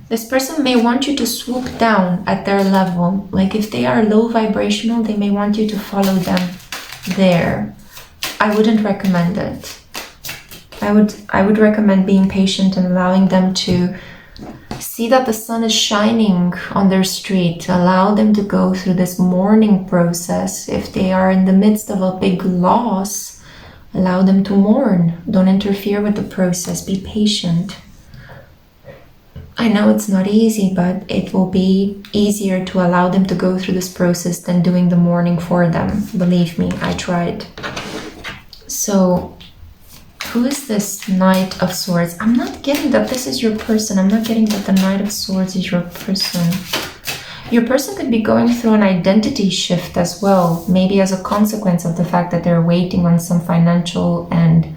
This person may want you to swoop down at their level. Like if they are low vibrational, they may want you to follow them there. I wouldn't recommend it. I would recommend being patient and allowing them to see that the sun is shining on their street. Allow them to go through this mourning process. If they are in the midst of a big loss, allow them to mourn. Don't interfere with the process. Be patient. I know it's not easy, but it will be easier to allow them to go through this process than doing the mourning for them. Believe me, I tried. So, who is this Knight of Swords? I'm not getting that this is your person. I'm not getting that the Knight of Swords is your person. Your person could be going through an identity shift as well, maybe as a consequence of the fact that they're waiting on some financial and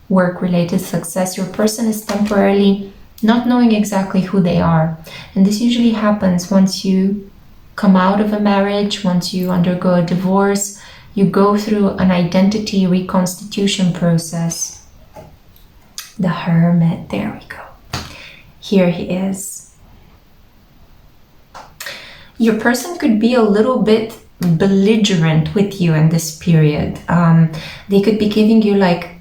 work-related success. Your person is temporarily not knowing exactly who they are. And this usually happens once you come out of a marriage, once you undergo a divorce, you go through an identity reconstitution process. The Hermit, there we go. Here he is. Your person could be a little bit belligerent with you in this period. They could be giving you like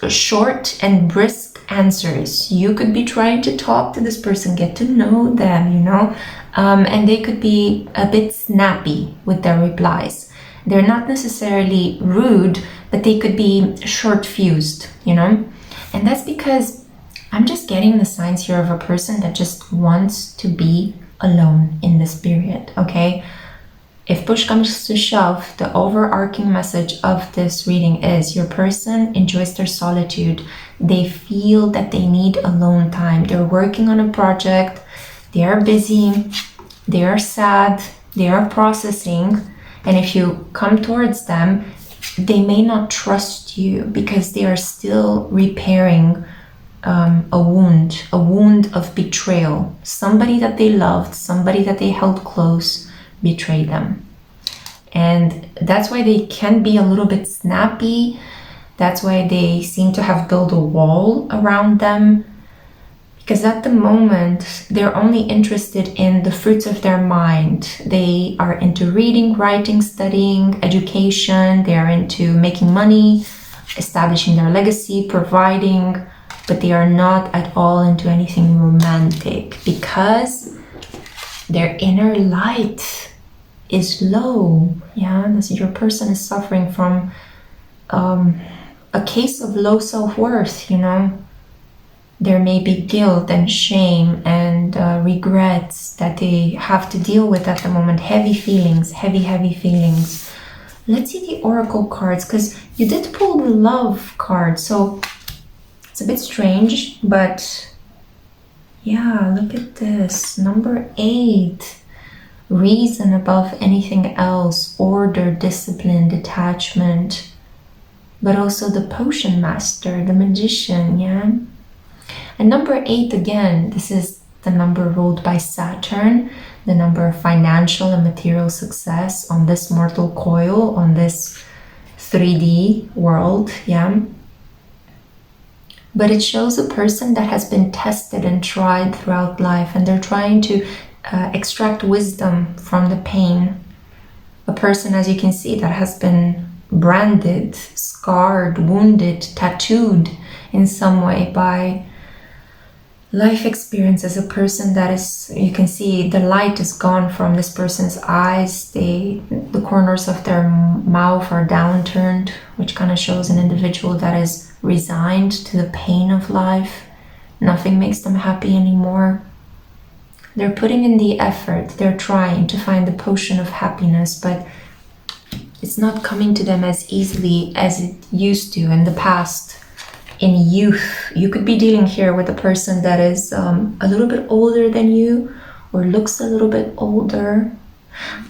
short and brisk answers. You could be trying to talk to this person, get to know them, you know, and they could be a bit snappy with their replies. They're not necessarily rude, but they could be short-fused, you know, and that's because I'm just getting the signs here of a person that just wants to be alone in this period, okay? If push comes to shove, the overarching message of this reading is your person enjoys their solitude. They feel that they need alone time. They're working on a project. They are busy. They are sad. They are processing. And if you come towards them, they may not trust you because they are still repairing a wound of betrayal. Somebody that they loved, somebody that they held close, betray them. And that's why they can be a little bit snappy. That's why they seem to have built a wall around them, because at the moment they're only interested in the fruits of their mind. They are into reading, writing, studying, education. They are into making money, establishing their legacy, providing, but they are not at all into anything romantic because their inner light is low. Yeah, this, your person is suffering from a case of low self-worth, you know. There may be guilt and shame and regrets that they have to deal with at the moment. Heavy feelings, heavy feelings. Let's see the oracle cards, because you did pull the love card, so it's a bit strange, but yeah, look at this. Number 8. Reason above anything else, order, discipline, detachment, but also the potion master, the magician, yeah? And number 8, again, this is the number ruled by Saturn, the number of financial and material success on this mortal coil, on this 3D world, yeah? But it shows a person that has been tested and tried throughout life, and they're trying to extract wisdom from the pain. A person, as you can see, that has been branded, scarred, wounded, tattooed in some way by life experience as a person that is, you can see the light is gone from this person's eyes. The corners of their mouth are downturned, which kind of shows an individual that is resigned to the pain of life. Nothing makes them happy anymore. They're putting in the effort. They're trying to find the potion of happiness, but it's not coming to them as easily as it used to in the past. In youth, you could be dealing here with a person that is a little bit older than you, or looks a little bit older.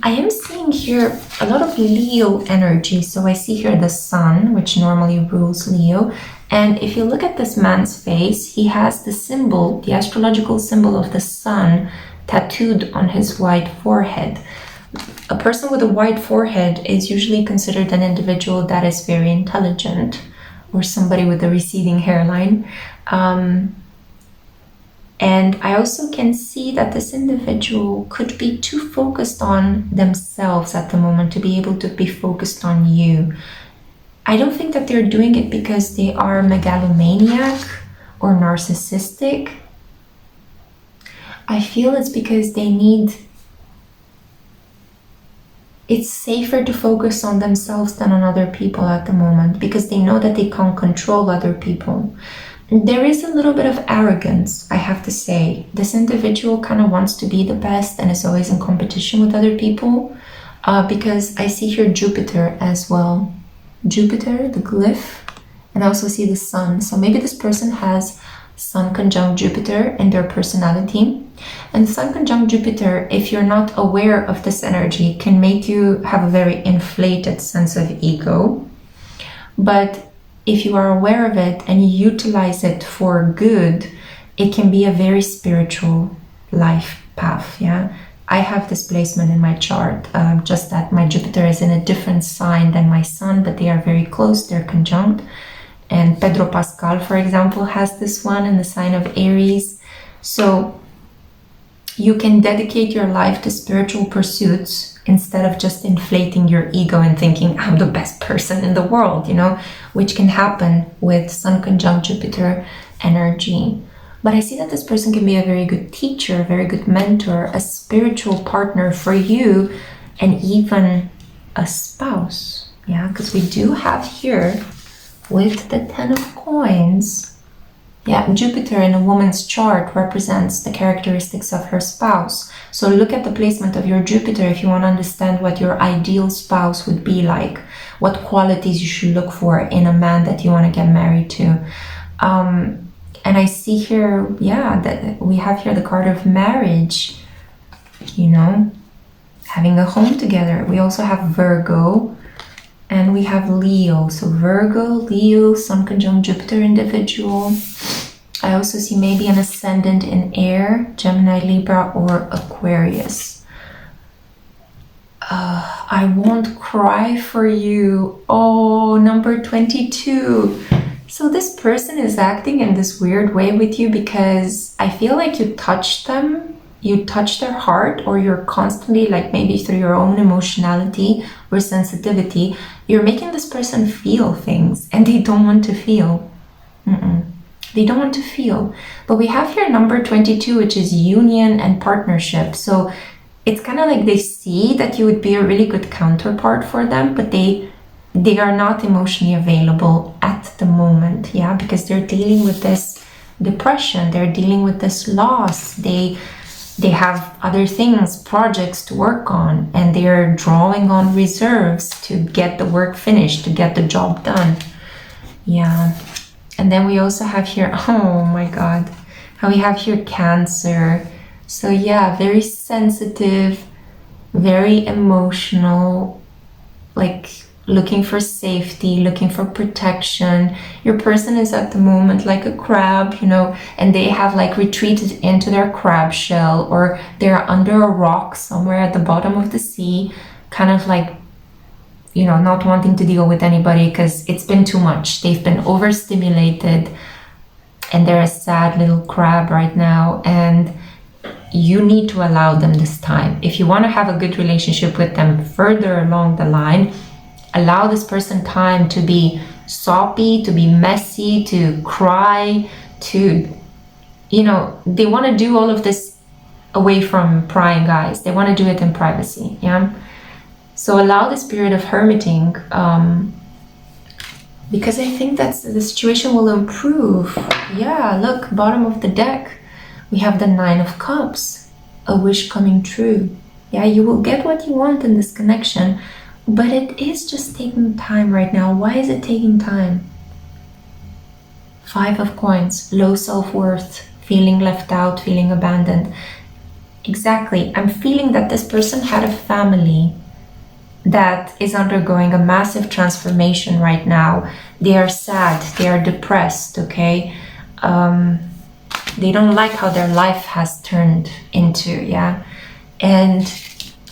I am seeing here a lot of Leo energy. So I see here the sun, which normally rules Leo. And if you look at this man's face, he has the symbol, the astrological symbol of the sun tattooed on his white forehead. A person with a white forehead is usually considered an individual that is very intelligent, or somebody with a receding hairline. And I also can see that this individual could be too focused on themselves at the moment to be able to be focused on you. I don't think that they're doing it because they are megalomaniac or narcissistic. I feel it's because they need... It's safer to focus on themselves than on other people at the moment, because they know that they can't control other people. There is a little bit of arrogance, I have to say. This individual kind of wants to be the best and is always in competition with other people, because I see here Jupiter as well. Jupiter, the glyph, and I also see the sun. So maybe this person has Sun conjunct Jupiter in their personality. And Sun conjunct Jupiter, if you're not aware of this energy, can make you have a very inflated sense of ego. But if you are aware of it and you utilize it for good, it can be a very spiritual life path. Yeah, I have this placement in my chart, just that my Jupiter is in a different sign than my Sun, but they are very close, they're conjunct. And Pedro Pascal, for example, has this one in the sign of Aries. So you can dedicate your life to spiritual pursuits instead of just inflating your ego and thinking, I'm the best person in the world, you know, which can happen with Sun conjunct Jupiter energy. But I see that this person can be a very good teacher, a very good mentor, a spiritual partner for you, and even a spouse. Yeah, because we do have here with the 10 of coins, yeah, Jupiter in a woman's chart represents the characteristics of her spouse. So look at the placement of your Jupiter if you want to understand what your ideal spouse would be like, what qualities you should look for in a man that you want to get married to. And I see here, yeah, that we have here the card of marriage, you know, having a home together. We also have Virgo. And we have Leo, so Virgo, Leo, Sun conjunct Jupiter individual. I also see maybe an ascendant in air, Gemini, Libra, or Aquarius. I won't cry for you. Oh, number 22. So this person is acting in this weird way with you because I feel like you touched them. You touch their heart, or you're constantly, like maybe through your own emotionality or sensitivity, you're making this person feel things and they don't want to feel. They don't want to feel. But we have here number 22, which is union and partnership. So it's kind of like they see that you would be a really good counterpart for them, but they are not emotionally available at the moment. Yeah, because they're dealing with this depression. They're dealing with this loss. They have other things, projects to work on, and they're drawing on reserves to get the work finished, to get the job done. Yeah. And then we also have here, oh my God, how we have here Cancer. So yeah, very sensitive, very emotional, like looking for safety, looking for protection. Your person is at the moment like a crab, you know, and they have like retreated into their crab shell, or they're under a rock somewhere at the bottom of the sea, kind of like, you know, not wanting to deal with anybody because it's been too much. They've been overstimulated and they're a sad little crab right now, and you need to allow them this time. If you want to have a good relationship with them further along the line, allow this person time to be soppy, to be messy, to cry, to, they want to do all of this away from prying eyes. They want to do it in privacy, yeah? So allow this period of hermiting, because I think that the situation will improve. Yeah, look, bottom of the deck, we have the 9 of Cups, a wish coming true. Yeah, you will get what you want in this connection, but it is just taking time right now. Why is it taking time? 5 of Coins, low self-worth, feeling left out, feeling abandoned. Exactly, I'm feeling that this person had a family that is undergoing a massive transformation right now. They are sad, they are depressed, okay? They don't like how their life has turned into, yeah? And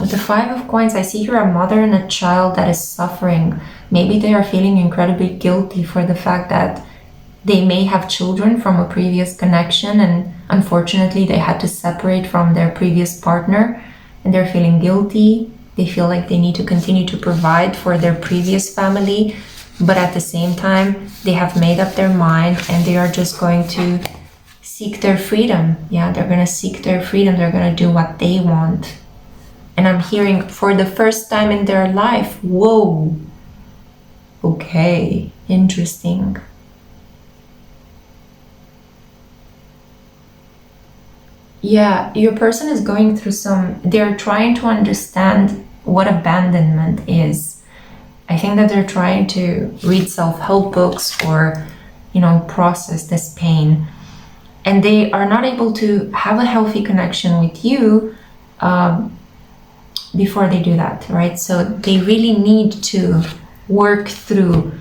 with the 5 of Coins, I see here a mother and a child that is suffering. Maybe they are feeling incredibly guilty for the fact that they may have children from a previous connection, and unfortunately they had to separate from their previous partner, and they're feeling guilty. They feel like they need to continue to provide for their previous family, but at the same time, they have made up their mind and they are just going to seek their freedom. Yeah, they're going to seek their freedom. They're going to do what they want. And I'm hearing for the first time in their life, whoa, okay, interesting. Yeah, your person is going through they're trying to understand what abandonment is. I think that they're trying to read self-help books or, process this pain. And they are not able to have a healthy connection with you before they do that, right? So they really need to work through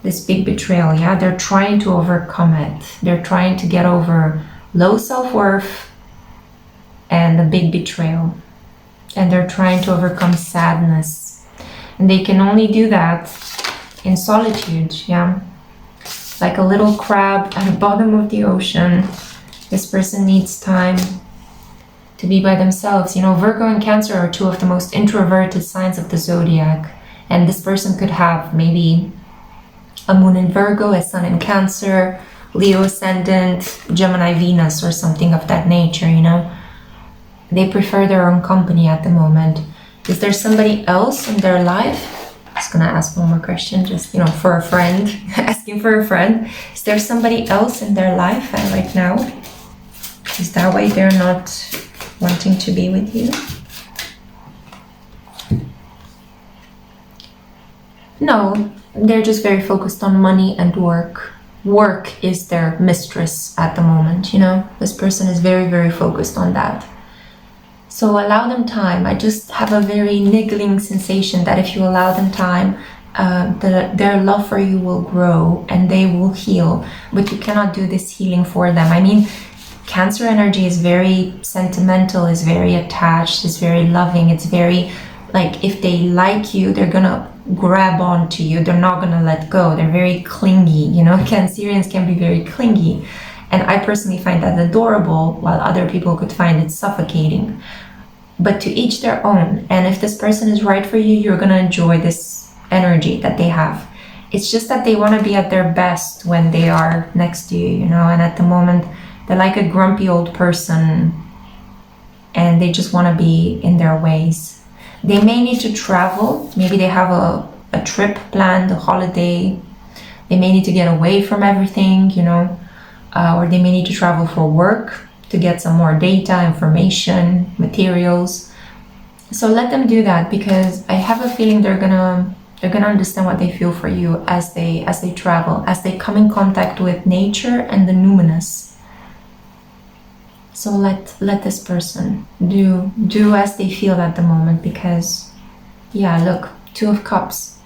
this big betrayal, yeah? They're trying to overcome it. They're trying to get over low self-worth and the big betrayal. And they're trying to overcome sadness. And they can only do that in solitude, yeah? Like a little crab at the bottom of the ocean. This person needs time to be by themselves. Virgo and Cancer are 2 of the most introverted signs of the zodiac. And this person could have maybe a moon in Virgo, a sun in Cancer, Leo ascendant, Gemini Venus, or something of that nature, They prefer their own company at the moment. Is there somebody else in their life? I'm just gonna ask one more question, just, for a friend, asking for a friend. Is there somebody else in their life right now? Is that why they're not wanting to be with you? No, they're just very focused on money and work. Work is their mistress at the moment, This person is very, very focused on that. So allow them time. I just have a very niggling sensation that if you allow them time, their love for you will grow and they will heal. But you cannot do this healing for them. I mean, Cancer energy is very sentimental, is very attached, is very loving. It's very, like, if they like you, they're gonna grab onto you. They're not gonna let go. They're very clingy, Cancerians can be very clingy. And I personally find that adorable, while other people could find it suffocating. But to each their own. And if this person is right for you, you're gonna enjoy this energy that they have. It's just that they want to be at their best when they are next to you, And at the moment, they're like a grumpy old person and they just want to be in their ways. They may need to travel. Maybe they have a trip planned, a holiday. They may need to get away from everything, or they may need to travel for work to get some more data, information, materials. So let them do that, because I have a feeling they're gonna understand what they feel for you as they travel, as they come in contact with nature and the numinous. So let this person do as they feel at the moment, because yeah, look, 2 of Cups.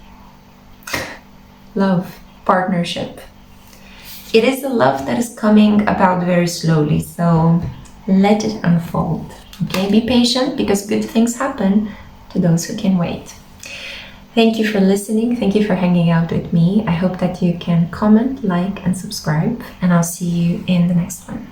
Love, partnership. It is a love that is coming about very slowly, so let it unfold. Okay, be patient, because good things happen to those who can wait. Thank you for listening. Thank you for hanging out with me. I hope that you can comment, like, and subscribe, and I'll see you in the next one.